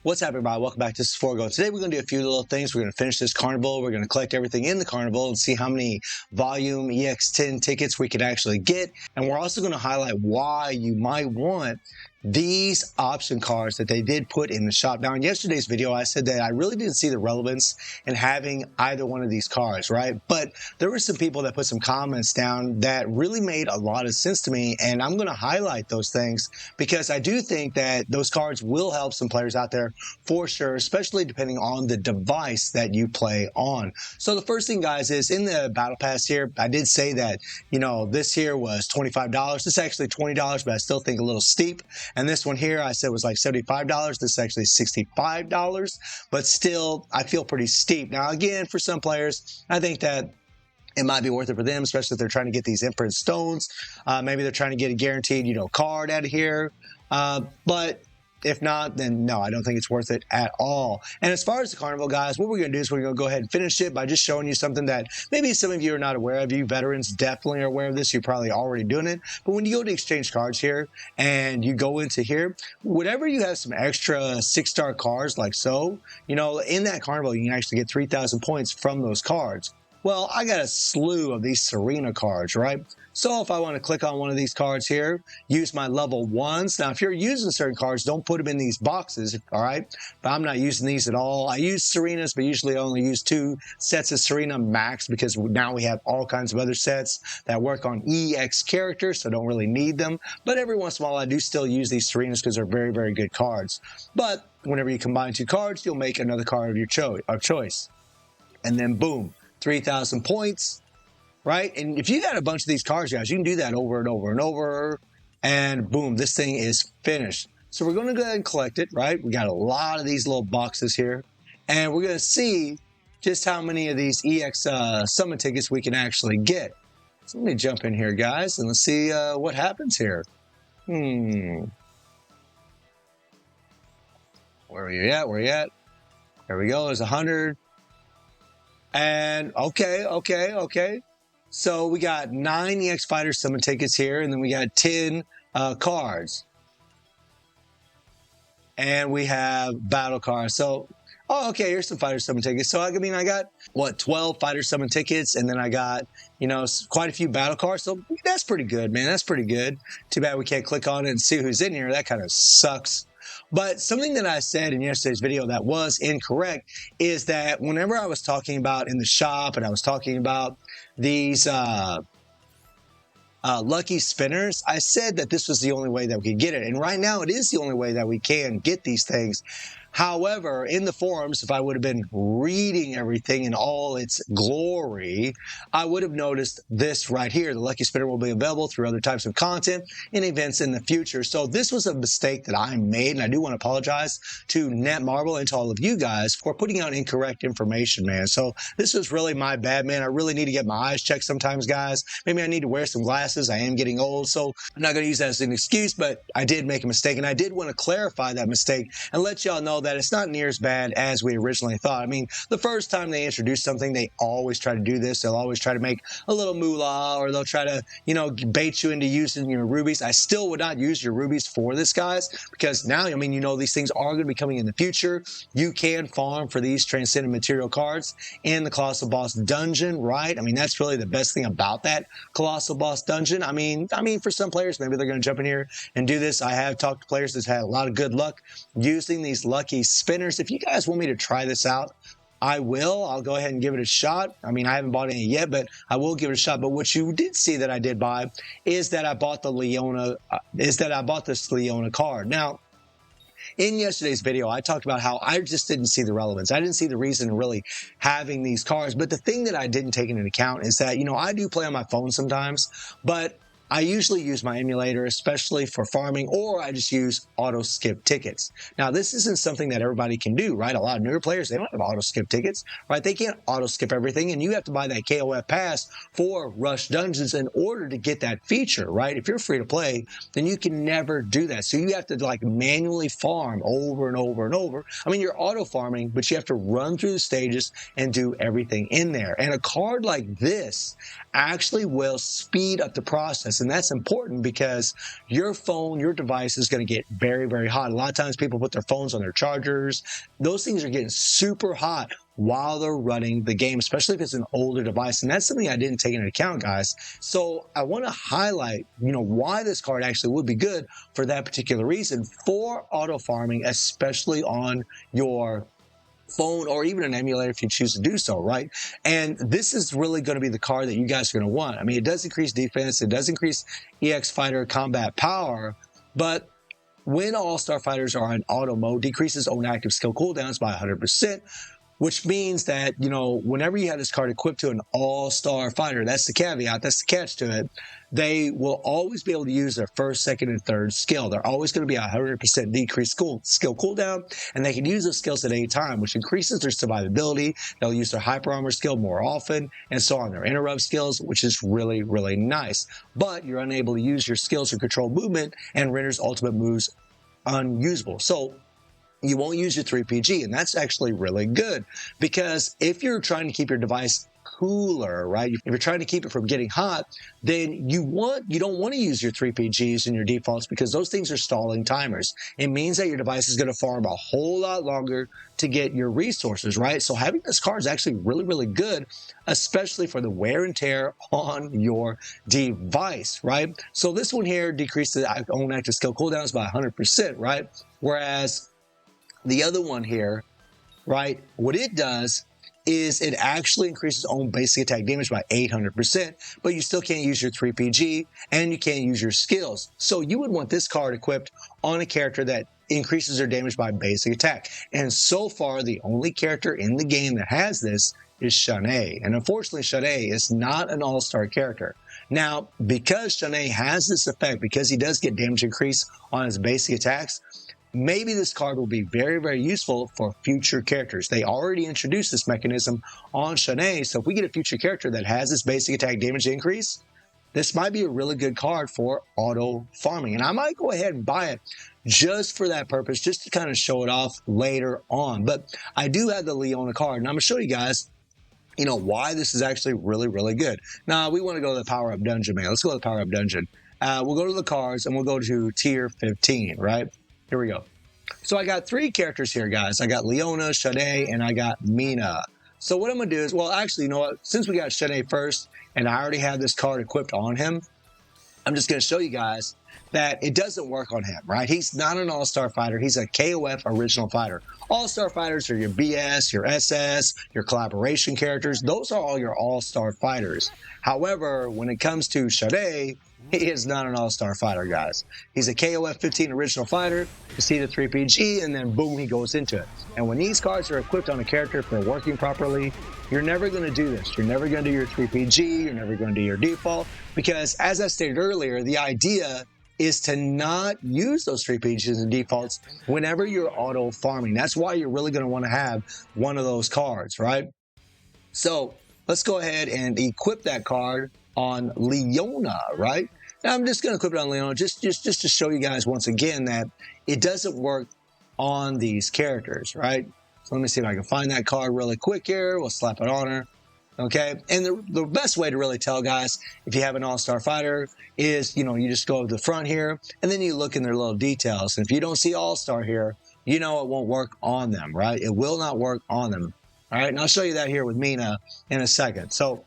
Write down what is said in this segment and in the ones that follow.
What's up, everybody? Welcome back to this Forgo. Today we're going to do a few little things. We're going to finish this carnival. We're going to collect everything in the carnival and see how many volume EX10 tickets we can actually get. And we're also going to highlight why you might want these option cards that they did put in the shop. Now, in yesterday's video, I said that I really didn't see the relevance in having either one of these cards, right? But there were some people that put some comments down that really made a lot of sense to me, and I'm going to highlight those things because I do think that those cards will help some players out there for sure, especially depending on the device that you play on. So the first thing, guys, is in the battle pass here, I did say that, this here was $25. This is actually $20, but I still think a little steep. And this one here, I said was like $75. This is actually $65, but still, I feel pretty steep. Now, again, for some players, I think that it might be worth it for them, especially if they're trying to get these imprint stones. Maybe they're trying to get a guaranteed, card out of here. But if not, then no, I don't think it's worth it at all. And as far as the carnival, guys, what we're going to do is we're going to go ahead and finish it by just showing you something that maybe some of you are not aware of. You veterans definitely are aware of this. You're probably already doing it. But when you go to exchange cards here and you go into here, whenever you have some extra 6-star cards like so, in that carnival, you can actually get 3,000 points from those cards. Well, I got a slew of these Serena cards, right? So if I want to click on one of these cards here, use my level 1s. Now, if you're using certain cards, don't put them in these boxes, all right? But I'm not using these at all. I use Serenas, but usually I only use 2 sets of Serena max because now we have all kinds of other sets that work on EX characters, so don't really need them. But every once in a while, I do still use these Serenas because they're very, very good cards. But whenever you combine 2 cards, you'll make another card of your choice. And then boom, 3,000 points. Right? And if you got a bunch of these cards, guys, you can do that over and over and over. And boom, this thing is finished. So we're going to go ahead and collect it, right? We got a lot of these little boxes here. And we're going to see just how many of these EX summon tickets we can actually get. So let me jump in here, guys, and let's see what happens here. Where are you at? Where are you at? There we go. There's 100. And okay. So we got 9 EX Fighter summon tickets here, and then we got 10 cards. And we have battle cards. So, okay, here's some Fighter summon tickets. So, I got, 12 Fighter summon tickets, and then I got, quite a few battle cards. So, that's pretty good, man. That's pretty good. Too bad we can't click on it and see who's in here. That kind of sucks. But something that I said in yesterday's video that was incorrect is that whenever I was talking about in the shop and I was talking about these lucky spinners, I said that this was the only way that we could get it. And right now it is the only way that we can get these things. However, in the forums, if I would have been reading everything in all its glory, I would have noticed this right here. The Lucky Spinner will be available through other types of content and events in the future. So this was a mistake that I made, and I do want to apologize to Netmarble and to all of you guys for putting out incorrect information, man. So this was really my bad, man. I really need to get my eyes checked sometimes, guys. Maybe I need to wear some glasses. I am getting old, so I'm not going to use that as an excuse, but I did make a mistake, and I did want to clarify that mistake and let y'all know that it's not near as bad as we originally thought. I mean, the first time they introduce something, they always try to do this. They'll always try to make a little moolah, or they'll try to, bait you into using your rubies. I still would not use your rubies for this, guys, because now, these things are going to be coming in the future. You can farm for these transcendent material cards in the Colossal Boss Dungeon, right? I mean, that's really the best thing about that Colossal Boss Dungeon. I mean, for some players, maybe they're going to jump in here and do this. I have talked to players that's had a lot of good luck using these lucky spinners. If you guys want me to try this out, I will. I'll go ahead and give it a shot. I mean, I haven't bought any yet, but I will give it a shot. But what you did see that I did buy is that I bought the Leona. This Leona card. Now, in yesterday's video, I talked about how I just didn't see the relevance. I didn't see the reason in really having these cards. But the thing that I didn't take into account is that, I do play on my phone sometimes, but I usually use my emulator, especially for farming, or I just use auto skip tickets. Now, this isn't something that everybody can do, right? A lot of newer players, they don't have auto skip tickets, right? They can't auto skip everything, and you have to buy that KOF pass for Rush Dungeons in order to get that feature, right? If you're free to play, then you can never do that. So you have to manually farm over and over and over. I mean, you're auto farming, but you have to run through the stages and do everything in there. And a card like this actually will speed up the process. And that's important because your phone, your device is going to get very, very hot. A lot of times people put their phones on their chargers. Those things are getting super hot while they're running the game, especially if it's an older device. And that's something I didn't take into account, guys. So I want to highlight, why this card actually would be good for that particular reason for auto farming, especially on your phone or even an emulator if you choose to do so, right? And this is really going to be the card that you guys are going to want. I mean, it does increase defense, it does increase EX fighter combat power, but when all-star fighters are in auto mode, decreases own active skill cooldowns by 100%, which means that, whenever you have this card equipped to an all-star fighter, that's the caveat, that's the catch to it, they will always be able to use their first, second, and third skill. They're always going to be a 100% decreased skill cooldown, and they can use those skills at any time, which increases their survivability. They'll use their hyper armor skill more often, and so on. Their interrupt skills, which is really, really nice. But you're unable to use your skills or control movement, and renders ultimate moves unusable. So you won't use your 3PG, and that's actually really good because if you're trying to keep your device cooler, right? If you're trying to keep it from getting hot, then you don't want to use your 3PGs and your defaults because those things are stalling timers. It means that your device is going to farm a whole lot longer to get your resources, right? So having this card is actually really, really good, especially for the wear and tear on your device, right? So this one here decreases the own active skill cooldowns by 100%, right? Whereas the other one here, right, what it does is it actually increases own basic attack damage by 800%, but you still can't use your 3PG and you can't use your skills. So you would want this card equipped on a character that increases their damage by basic attack. And so far, the only character in the game that has this is Shanae. And unfortunately, Shanae is not an all-star character. Now, because Shanae has this effect, because he does get damage increase on his basic attacks, maybe this card will be very, very useful for future characters. They already introduced this mechanism on Shanae, so if we get a future character that has this basic attack damage increase, this might be a really good card for auto farming. And I might go ahead and buy it just for that purpose, just to kind of show it off later on. But I do have the Leona card, and I'm going to show you guys why this is actually really, really good. Now, we want to go to the power-up dungeon, man. Let's go to the power-up dungeon. We'll go to the cards, and we'll go to tier 15, right? Here we go. So I got 3 characters here, guys. I got Leona, Shanae, and I got Mina. So what I'm going to do is, well, actually, you know what? Since we got Shanae first, and I already have this card equipped on him, I'm just going to show you guys that it doesn't work on him, right? He's not an all-star fighter. He's a KOF original fighter. All-star fighters are your BS, your SS, your collaboration characters. Those are all your all-star fighters. However, when it comes to Shanae, he is not an all-star fighter, guys. He's a KOF 15 original fighter. You see the 3PG, and then boom, he goes into it. And when these cards are equipped on a character, if they're working properly, you're never going to do this. You're never going to do your 3PG. You're never going to do your default. Because as I stated earlier, the idea is to not use those 3PGs and defaults whenever you're auto farming. That's why you're really going to want to have one of those cards, right? So let's go ahead and equip that card on Leona, right? Now I'm just going to equip it on Leona just to show you guys once again that it doesn't work on these characters, right? So let me see if I can find that card really quick here. We'll slap it on her. Okay, and the best way to really tell, guys, if you have an all-star fighter is, you just go to the front here, and then you look in their little details. And if you don't see all-star here, it won't work on them, right? It will not work on them. All right, and I'll show you that here with Mina in a second. So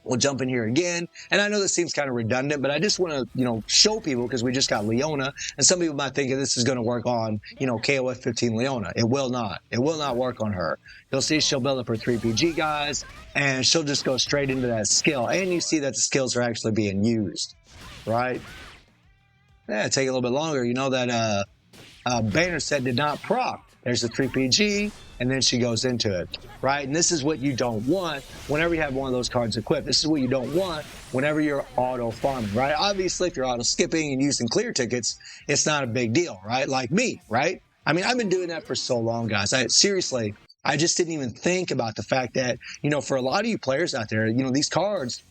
we'll jump in here again. And I know this seems kind of redundant, but I just want to, show people because we just got Leona. And some people might think that this is going to work on, KOF 15 Leona. It will not. It will not work on her. You'll see she'll build up her 3PG guys, and she'll just go straight into that skill. And you see that the skills are actually being used, right? Yeah, take a little bit longer. That banner set did not proc. There's the 3PG, and then she goes into it, right? And this is what you don't want whenever you have one of those cards equipped. This is what you don't want whenever you're auto farming, right? Obviously, if you're auto skipping and using clear tickets, it's not a big deal, right? Like me, right? I mean, I've been doing that for so long, guys. Seriously, I just didn't even think about the fact that, for a lot of you players out there, these cards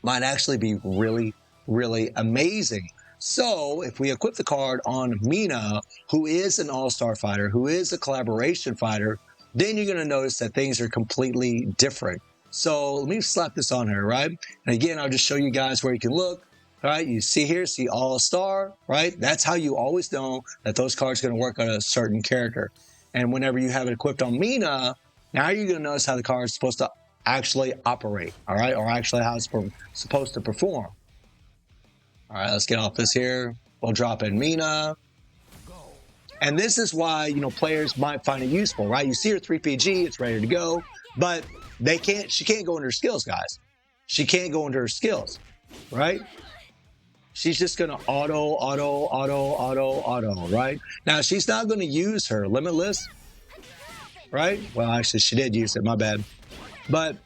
might actually be really, really amazing. So if we equip the card on Mina, who is an all-star fighter, who is a collaboration fighter, then you're going to notice that things are completely different. So let me slap this on her, right? And again, I'll just show you guys where you can look. All right, you see here, see All-Star, right? That's how you always know that those cards are going to work on a certain character. And whenever you have it equipped on Mina, now you're going to notice how the card is supposed to actually operate, all right? Or actually how it's supposed to perform. All right, let's get off this here. We'll drop in Mina. And this is why, you know, players might find it useful, right? You see her 3PG, it's ready to go, but she can't go into her skills, guys. She can't go into her skills, right? She's just going to auto, right? Now, she's not going to use her Limitless, right? Well, actually, she did use it, my bad. But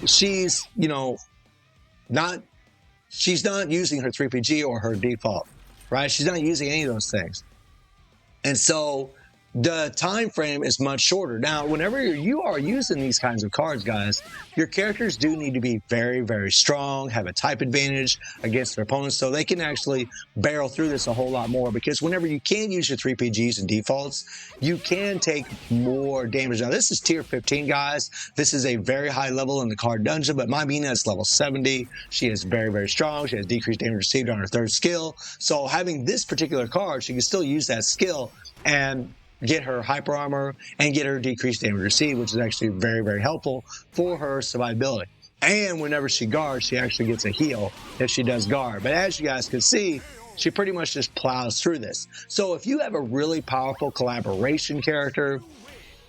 she's, you know, she's not using her 3PG or her default, right? She's not using any of those things. And so the time frame is much shorter. Now, whenever you are using these kinds of cards, guys, your characters do need to be very, very strong, have a type advantage against their opponents, so they can actually barrel through this a whole lot more, because whenever you can use your 3PGs and defaults, you can take more damage. Now, this is tier 15, guys. This is a very high level in the card dungeon, but my Mina is level 70. She is very, very strong. She has decreased damage received on her 3rd skill. So having this particular card, she can still use that skill and get her hyper armor and get her decreased damage received, which is actually very, very helpful for her survivability. And whenever she guards, she actually gets a heal if she does guard. But as you guys can see, she pretty much just plows through this. So if you have a really powerful collaboration character,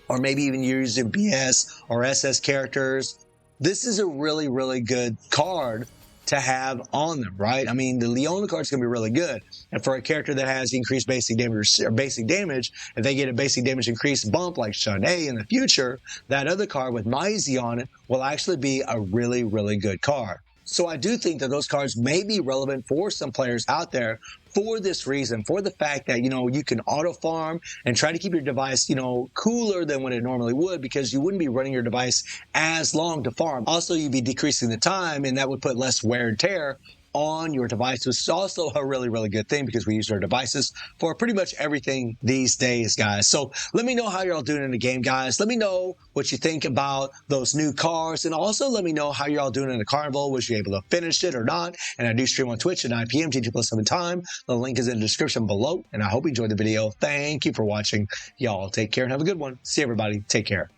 or maybe even you're using BS or SS characters, this is a really, really good card to have on them, right? I mean, the Leona card is going to be really good. And for a character that has increased basic damage, if they get a basic damage increase bump like Shanae in the future, that other card with Maisie on it will actually be a really, really good card. So I do think that those cards may be relevant for some players out there for this reason, for the fact that, you know, you can auto farm and try to keep your device, you know, cooler than what it normally would, because you wouldn't be running your device as long to farm. Also, you'd be decreasing the time, and that would put less wear and tear on your device, which is also a really, really good thing, because we use our devices for pretty much everything these days, guys. So let me know how you're all doing in the game, guys. Let me know what you think about those new cars, and also let me know how you're all doing in the Carnival. Was you able to finish it or not? And I do stream on Twitch at 9 p.m. GT+7 time. The link is in the description below, and I hope you enjoyed the video. Thank you for watching. Y'all take care and have a good one. See everybody. Take care.